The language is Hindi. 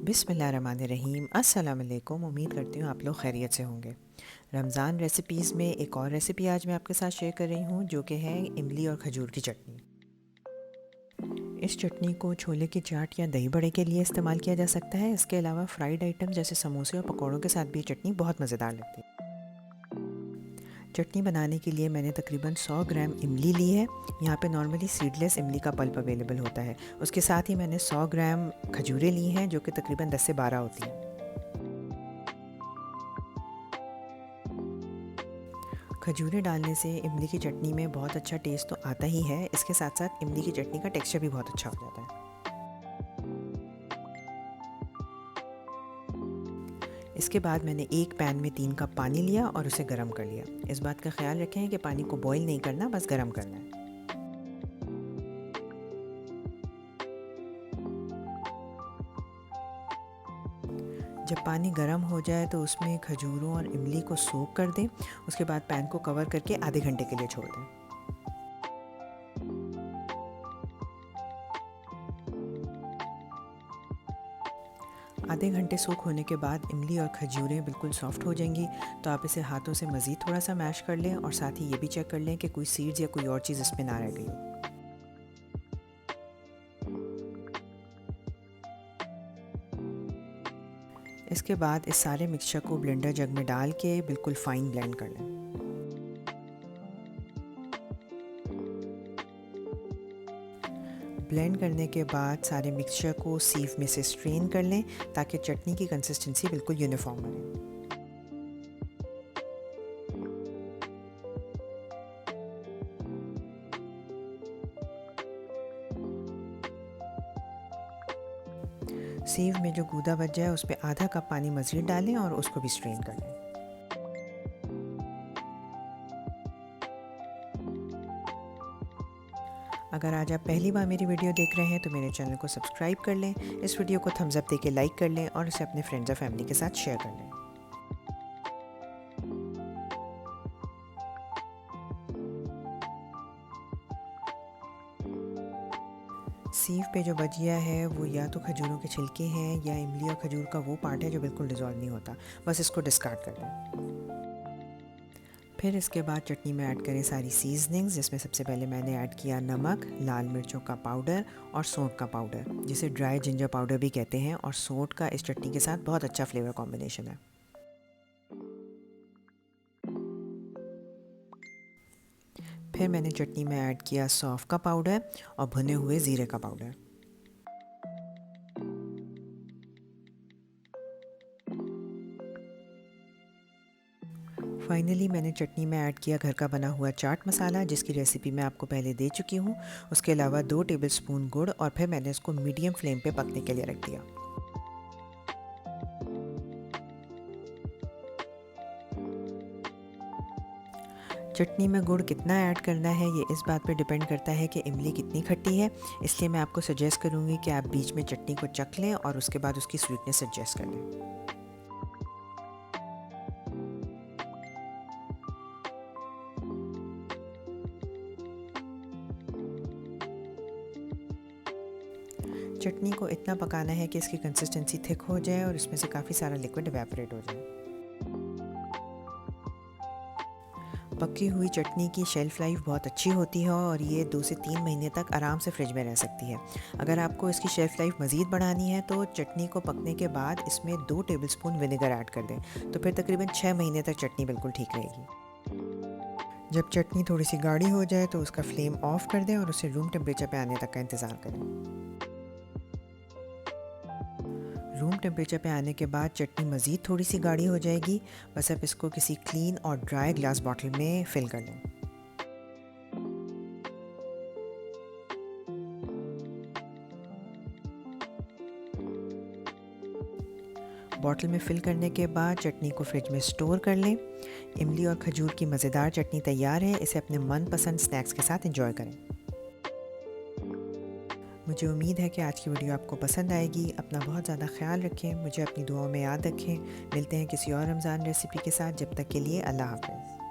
बिस्मिल्लाहिर्रहमानिर्रहीम। अस्सलाम वालेकुम। उम्मीद करती हूँ आप लोग खैरियत से होंगे। रमज़ान रेसिपीज़ में एक और रेसिपी आज मैं आपके साथ शेयर कर रही हूँ, जो कि है इमली और खजूर की चटनी। इस चटनी को छोले की चाट या दही बड़े के लिए इस्तेमाल किया जा सकता है। इसके अलावा फ्राइड आइटम जैसे समोसे और पकौड़ों के साथ भी ये चटनी बहुत मज़ेदार लगती है। चटनी बनाने के लिए मैंने तकरीबन 100 ग्राम इमली ली है। यहाँ पे नॉर्मली सीडलेस इमली का पल्प अवेलेबल होता है। उसके साथ ही मैंने 100 ग्राम खजूरें ली हैं, जो कि तकरीबन 10 से 12 होती हैं। खजूरें डालने से इमली की चटनी में बहुत अच्छा टेस्ट तो आता ही है, इसके साथ साथ इमली की चटनी का टेक्सचर भी बहुत अच्छा हो जाता है। इसके बाद मैंने एक पैन में 3 कप पानी लिया और उसे गर्म कर लिया। इस बात का ख्याल रखें कि पानी को बॉईल नहीं करना, बस गर्म करना है। जब पानी गर्म हो जाए तो उसमें खजूरों और इमली को सोक कर दें। उसके बाद पैन को कवर करके आधे घंटे के लिए छोड़ दें। आधे घंटे सोक होने के बाद इमली और खजूरें बिल्कुल सॉफ्ट हो जाएंगी, तो आप इसे हाथों से मज़ीद थोड़ा सा मैश कर लें और साथ ही ये भी चेक कर लें कि कोई सीड्स या कोई और चीज़ इसमें ना रह गई हो। इसके बाद इस सारे मिक्सचर को ब्लेंडर जग में डाल के बिल्कुल फ़ाइन ब्लेंड कर लें। ब्लेंड करने के बाद सारे मिक्सचर को सीव में से स्ट्रेन कर लें, ताकि चटनी की कंसिस्टेंसी बिल्कुल यूनिफॉर्म बने। सीव में जो गूदा बच जाए उस पर आधा कप पानी मज़ीद डालें और उसको भी स्ट्रेन कर लें। अगर आज आप पहली बार मेरी वीडियो देख रहे हैं तो मेरे चैनल को सब्सक्राइब कर लें, इस वीडियो को थम्स अप देके लाइक कर लें और इसे अपने फ्रेंड्स और फैमिली के साथ शेयर कर लें। सीव पे जो बच गया है वो या तो खजूरों के छिलके हैं या इमली और खजूर का वो पार्ट है जो बिल्कुल डिज़ोल्व नहीं होता, बस इसको डिस्कार्ड कर दें। फिर इसके बाद चटनी में ऐड करें सारी सीजनिंग्स, जिसमें सबसे पहले मैंने ऐड किया नमक, लाल मिर्चों का पाउडर और सौंठ का पाउडर, जिसे ड्राई जिंजर पाउडर भी कहते हैं, और सौंठ का इस चटनी के साथ बहुत अच्छा फ्लेवर कॉम्बिनेशन है। फिर मैंने चटनी में ऐड किया सौंफ का पाउडर और भुने हुए ज़ीरे का पाउडर। फाइनली मैंने चटनी में ऐड किया घर का बना हुआ चाट मसाला, जिसकी रेसिपी मैं आपको पहले दे चुकी हूँ। उसके अलावा 2 टेबलस्पून गुड़, और फिर मैंने इसको मीडियम फ्लेम पे पकने के लिए रख दिया। चटनी में गुड़ कितना ऐड करना है ये इस बात पे डिपेंड करता है कि इमली कितनी खट्टी है, इसलिए मैं आपको सजेस्ट करूँगी कि आप बीच में चटनी को चख लें और उसके बाद उसकी स्वीटनेस एडजस्ट कर लें। चटनी को इतना पकाना है कि इसकी कंसिस्टेंसी थिक हो जाए और इसमें से काफ़ी सारा लिक्विड इवेपोरेट हो जाए। पकी हुई चटनी की शेल्फ़ लाइफ बहुत अच्छी होती है और ये 2 से 3 महीने तक आराम से फ्रिज में रह सकती है। अगर आपको इसकी शेल्फ़ लाइफ मज़ीद बढ़ानी है तो चटनी को पकने के बाद इसमें 2 टेबलस्पून विनेगर ऐड कर दें, तो फिर तकरीबन 6 महीने तक चटनी बिल्कुल ठीक रहेगी। जब चटनी थोड़ी सी गाढ़ी हो जाए तो उसका फ्लेम ऑफ कर दें और उसे रूम टेम्परेचर पे आने तक का इंतज़ार करें। रूम टेम्परेचर पे आने के बाद चटनी मज़ीद थोड़ी सी गाढ़ी हो जाएगी। बस अब इसको किसी क्लीन और ड्राई ग्लास बॉटल में फ़िल कर लें। बॉटल में फ़िल करने के बाद चटनी को फ्रिज में स्टोर कर लें। इमली और खजूर की मज़ेदार चटनी तैयार है। इसे अपने मनपसंद स्नैक्स के साथ एंजॉय करें। मुझे उम्मीद है कि आज की वीडियो आपको पसंद आएगी। अपना बहुत ज़्यादा ख्याल रखें, मुझे अपनी दुआओं में याद रखें। मिलते हैं किसी और रमज़ान रेसिपी के साथ, जब तक के लिए अल्लाह हाफ़िज़।